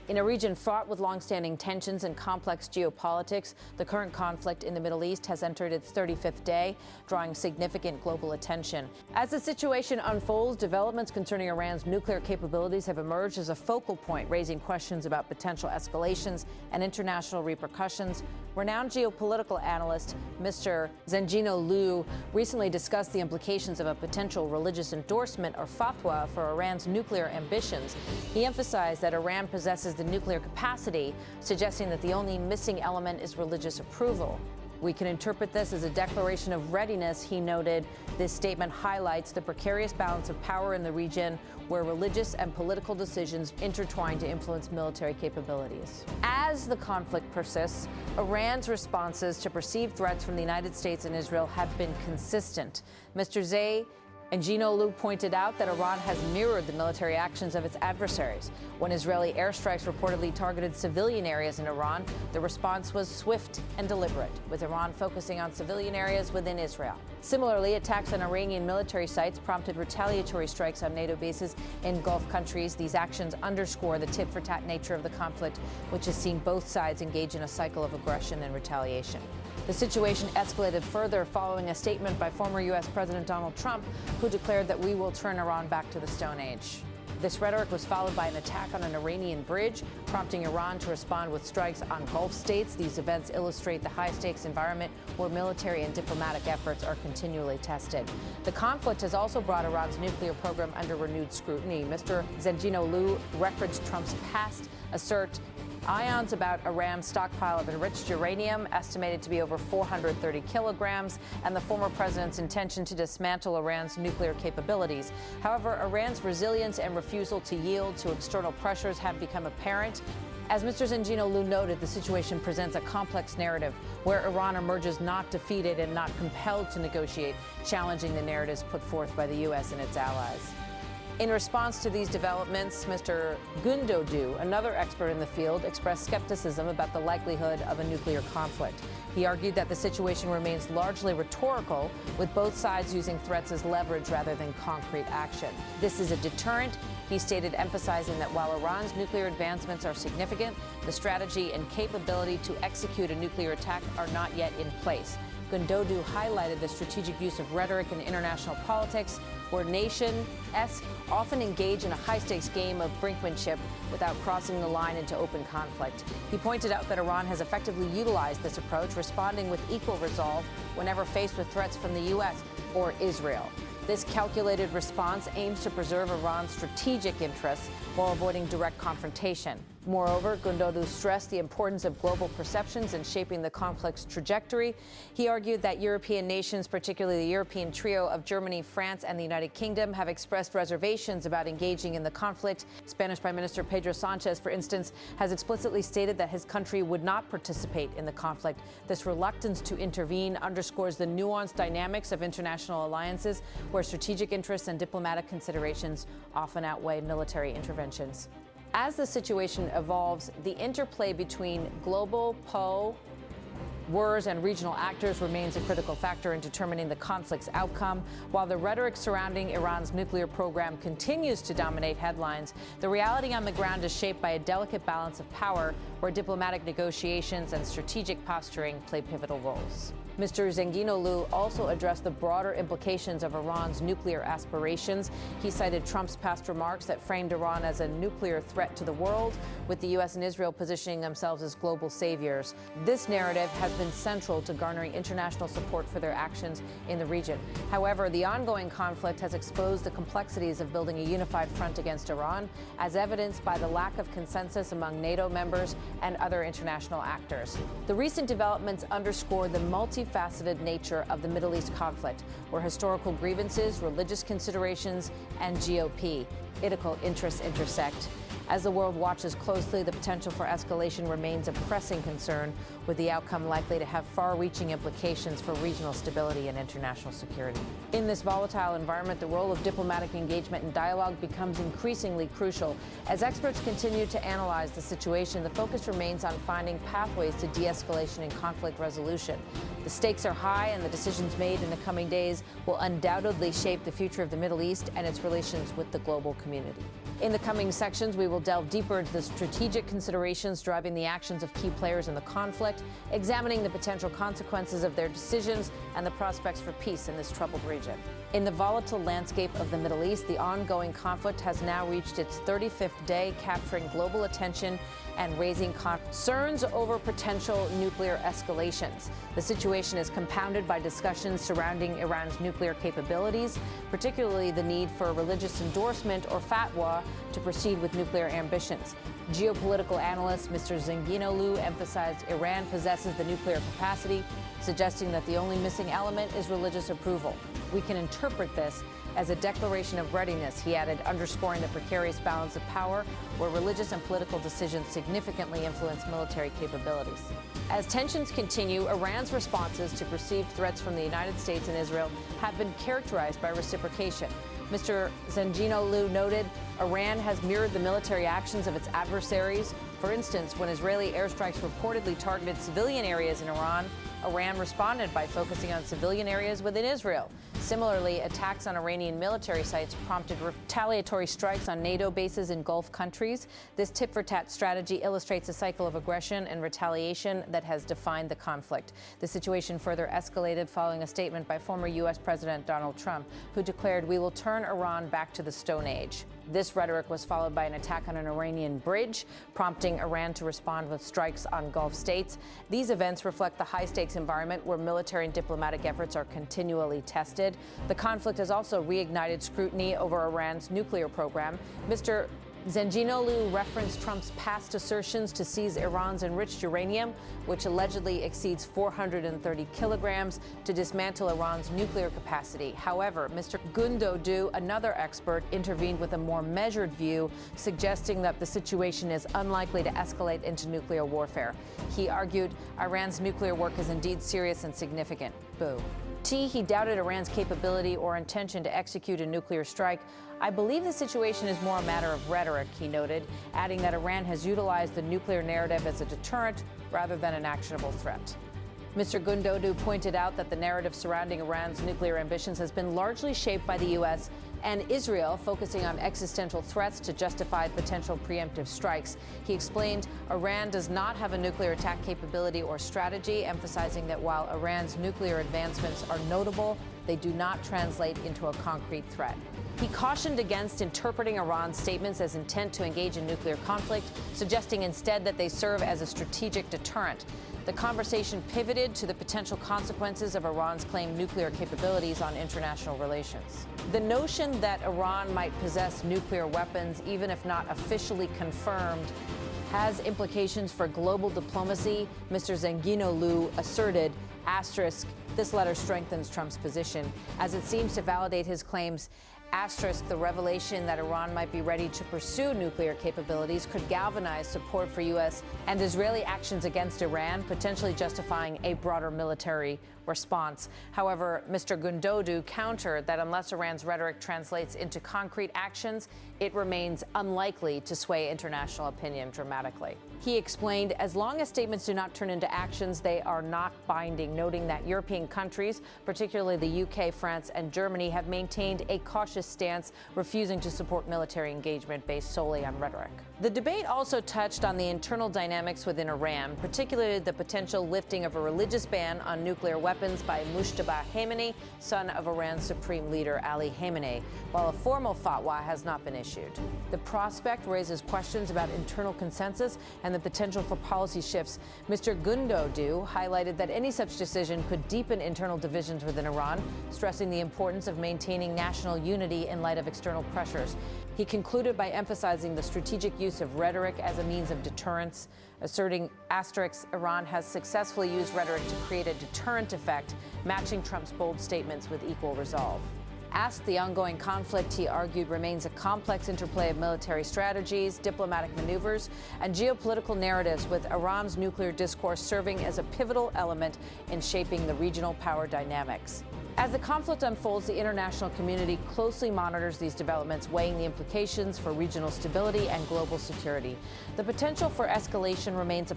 In a region fraught with long-standing tensions and complex geopolitics, the current conflict in the Middle East has entered its 35th day, drawing significant global attention. As the situation unfolds, developments concerning Iran's nuclear capabilities have emerged as a focal point, raising questions about potential escalations and international repercussions. Renowned geopolitical analyst Mr. Zenginoğlu recently discussed the implications of a potential religious endorsement or fatwa for Iran's nuclear ambitions. He emphasized that Iran possesses the nuclear capacity, suggesting that the only missing element is religious approval. We can interpret this as a declaration of readiness, he noted. This statement highlights the precarious balance of power in the region, where religious and political decisions intertwine to influence military capabilities. As the conflict persists, Iran's responses to perceived threats from the United States and Israel have been consistent. Mr. Zenginoğlu pointed out that Iran has mirrored the military actions of its adversaries. When Israeli airstrikes reportedly targeted civilian areas in Iran, the response was swift and deliberate, with Iran focusing on civilian areas within Israel. Similarly, attacks on Iranian military sites prompted retaliatory strikes on NATO bases in Gulf countries. These actions underscore the tit-for-tat nature of the conflict, which has seen both sides engage in a cycle of aggression and retaliation. The situation escalated further following a statement by former U.S. President Donald Trump, who declared that we will turn Iran back to the Stone Age. This rhetoric was followed by an attack on an Iranian bridge, prompting Iran to respond with strikes on Gulf states. These events illustrate the high-stakes environment where military and diplomatic efforts are continually tested. The conflict has also brought Iran's nuclear program under renewed scrutiny. Mr. Zenginoğlu referenced Trump's past assert ions about Iran's stockpile of enriched uranium, estimated to be over 430 kilograms, and the former president's intention to dismantle Iran's nuclear capabilities. However, Iran's resilience and refusal to yield to external pressures have become apparent. As Mr. Zenginoğlu noted, the situation presents a complex narrative where Iran emerges not defeated and not compelled to negotiate, challenging the narratives put forth by the U.S. and its allies. In response to these developments, Mr. Gündoğdu, another expert in the field, expressed skepticism about the likelihood of a nuclear conflict. He argued that the situation remains largely rhetorical, with both sides using threats as leverage rather than concrete action. This is a deterrent, he stated, emphasizing that while Iran's nuclear advancements are significant, the strategy and capability to execute a nuclear attack are not yet in place. Gündoğdu highlighted the strategic use of rhetoric in international politics, where nations often engage in a high-stakes game of brinkmanship without crossing the line into open conflict. He pointed out that Iran has effectively utilized this approach, responding with equal resolve whenever faced with threats from the U.S. or Israel. This calculated response aims to preserve Iran's strategic interests while avoiding direct confrontation. Moreover, Gündoğdu stressed the importance of global perceptions in shaping the conflict's trajectory. He argued that European nations, particularly the European trio of Germany, France, and the United Kingdom, have expressed reservations about engaging in the conflict. Spanish Prime Minister Pedro Sánchez, for instance, has explicitly stated that his country would not participate in the conflict. This reluctance to intervene underscores the nuanced dynamics of international alliances, where strategic interests and diplomatic considerations often outweigh military interventions. As the situation evolves, the interplay between global powers and regional actors remains a critical factor in determining the conflict's outcome. While the rhetoric surrounding Iran's nuclear program continues to dominate headlines, the reality on the ground is shaped by a delicate balance of power, where diplomatic negotiations and strategic posturing play pivotal roles. Mr. Zenginoğlu also addressed the broader implications of Iran's nuclear aspirations. He cited Trump's past remarks that framed Iran as a nuclear threat to the world, with the U.S. and Israel positioning themselves as global saviors. This narrative has been central to garnering international support for their actions in the region. However, the ongoing conflict has exposed the complexities of building a unified front against Iran, as evidenced by the lack of consensus among NATO members and other international actors. The recent developments underscore the multifaceted nature of the Middle East conflict, where historical grievances, religious considerations, and geopolitical interests intersect. As the world watches closely, the potential for escalation remains a pressing concern, with the outcome likely to have far-reaching implications for regional stability and international security. In this volatile environment, the role of diplomatic engagement and dialogue becomes increasingly crucial. As experts continue to analyze the situation, the focus remains on finding pathways to de-escalation and conflict resolution. The stakes are high, and the decisions made in the coming days will undoubtedly shape the future of the Middle East and its relations with the global community. In the coming sections, we will delve deeper into the strategic considerations driving the actions of key players in the conflict, examining the potential consequences of their decisions and the prospects for peace in this troubled region. In the volatile landscape of the Middle East, the ongoing conflict has now reached its 35th day, capturing global attention and raising concerns over potential nuclear escalations. The situation is compounded by discussions surrounding Iran's nuclear capabilities, particularly the need for a religious endorsement or fatwa to proceed with nuclear ambitions. Geopolitical analyst Mr. Zenginoğlu emphasized Iran possesses the nuclear capacity, suggesting that the only missing element is religious approval. We can interpret this as a declaration of readiness, he added, underscoring the precarious balance of power where religious and political decisions significantly influence military capabilities. As tensions continue, Iran's responses to perceived threats from the United States and Israel have been characterized by reciprocation. Mr. Zenginoğlu noted Iran has mirrored the military actions of its adversaries. For instance, when Israeli airstrikes reportedly targeted civilian areas in Iran responded by focusing on civilian areas within Israel. Similarly, attacks on Iranian military sites prompted retaliatory strikes on NATO bases in Gulf countries. This tit-for-tat strategy illustrates a cycle of aggression and retaliation that has defined the conflict. The situation further escalated following a statement by former U.S. President Donald Trump, who declared, "We will turn Iran back to the Stone Age." This rhetoric was followed by an attack on an Iranian bridge, prompting Iran to respond with strikes on Gulf states. These events reflect the high-stakes environment where military and diplomatic efforts are continually tested. The conflict has also reignited scrutiny over Iran's nuclear program. Mr. Zenginoğlu referenced Trump's past assertions to seize Iran's enriched uranium, which allegedly exceeds 430 kilograms, to dismantle Iran's nuclear capacity. However, Mr. Gündoğdu, another expert, intervened with a more measured view, suggesting that the situation is unlikely to escalate into nuclear warfare. He argued Iran's nuclear work is indeed serious and significant. Boo. He doubted Iran's capability or intention to execute a nuclear strike. I believe the situation is more a matter of rhetoric, he noted, adding that Iran has utilized the nuclear narrative as a deterrent rather than an actionable threat. Mr. Gündoğdu pointed out that the narrative surrounding Iran's nuclear ambitions has been largely shaped by the U.S. and Israel, focusing on existential threats to justify potential preemptive strikes. He explained Iran does not have a nuclear attack capability or strategy, emphasizing that while Iran's nuclear advancements are notable, they do not translate into a concrete threat. He cautioned against interpreting Iran's statements as intent to engage in nuclear conflict, suggesting instead that they serve as a strategic deterrent. The conversation pivoted to the potential consequences of Iran's claimed nuclear capabilities on international relations. The notion that Iran might possess nuclear weapons, even if not officially confirmed, has implications for global diplomacy, Mr. Zenginoğlu asserted. This letter strengthens Trump's position, as it seems to validate his claims. The revelation that Iran might be ready to pursue nuclear capabilities could galvanize support for U.S. and Israeli actions against Iran, potentially justifying a broader military response. However, Mr. Gündoğdu countered that unless Iran's rhetoric translates into concrete actions, it remains unlikely to sway international opinion dramatically. He explained, as long as statements do not turn into actions, they are not binding, noting that European countries, particularly the UK, France, and Germany, have maintained a cautious stance, refusing to support military engagement based solely on rhetoric. The debate also touched on the internal dynamics within Iran, particularly the potential lifting of a religious ban on nuclear weapons by Mujtaba Khamenei, son of Iran's supreme leader Ali Khamenei, while a formal fatwa has not been issued. The prospect raises questions about internal consensus and the potential for policy shifts. Mr. Gündoğdu highlighted that any such decision could deepen internal divisions within Iran, stressing the importance of maintaining national unity in light of external pressures. He concluded by emphasizing the strategic use of rhetoric as a means of deterrence, asserting Iran has successfully used rhetoric to create a deterrent effect, matching Trump's bold statements with equal resolve. The ongoing conflict, he argued, remains a complex interplay of military strategies, diplomatic maneuvers, and geopolitical narratives, with Iran's nuclear discourse serving as a pivotal element in shaping the regional power dynamics. As the conflict unfolds, the international community closely monitors these developments, weighing the implications for regional stability and global security. The potential for escalation remains a